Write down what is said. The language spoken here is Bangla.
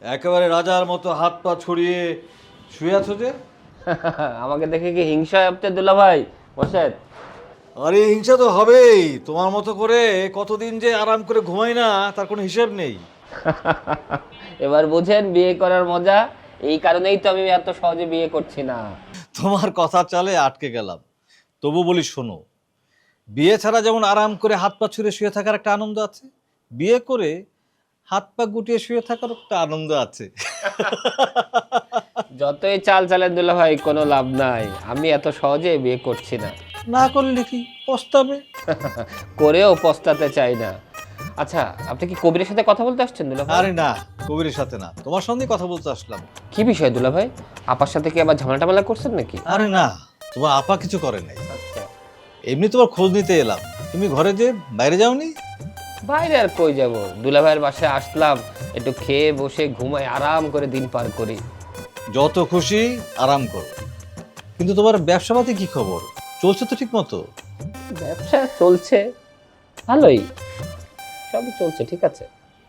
একেবারে রাজার মতো হাত পা ছড়িয়ে শুয়ে আছো যে? আমাকে দেখে কি হিংসা হয় আপনার দুলা ভাই মোর্শেদ? আরে হিংসা তো হবেই, তোমার মতো করে কতদিন যে আরাম করে ঘুমাই না তার কোনো হিসেব নেই। এবার বুঝেন বিয়ে করার মজা। এই কারণেই তো আমি এত সহজে বিয়ে করছি না। তোমার কথা চালে আটকে গেলাম। তবু বলি শোনো, বিয়ে ছাড়া যেমন আরাম করে হাত পা ছুঁড়ে শুয়ে থাকার একটা আনন্দ আছে, বিয়ে করে হাত পা গুটিয়ে শুয়ে থাকার একটা আনন্দ আছে। যতই চাল চালেন দুলা ভাই, কোনো লাভ নাই। আমি এত সহজে বিয়ে করছি না। না করলে কি পস্তাবে? করেও পস্তাতে চাই না। আচ্ছা, আপনি কি কবিরের সাথে কথা বলতে আসছেন দুলা ভাই? আরে না, কবিরের সাথে না, তোমার সঙ্গে কথা বলতে আসলাম। কি বিষয় দুলা ভাই? আপার সাথে কি আবার ঝামেলা টামেলা করছেন নাকি? আরে না, তোমার আপা কিছু করে নাই, আচ্ছা। এমনি তোমার খোঁজ নিতে এলাম। তুমি ঘরে যে বাইরে যাওনি? বাইরে আর কই যাব, দুলা ভাইয়ের বাসায় আসলাম, একটু খেয়ে বসে ঘুমাই, আরাম করে দিন পার করি। যত খুশি আরাম করো, কিন্তু তোমার ব্যবসাপাতি কি খবর? চলছে তো ঠিক মতো? ব্যবসা চলছে ভালোই, সবই চলছে ঠিক আছে।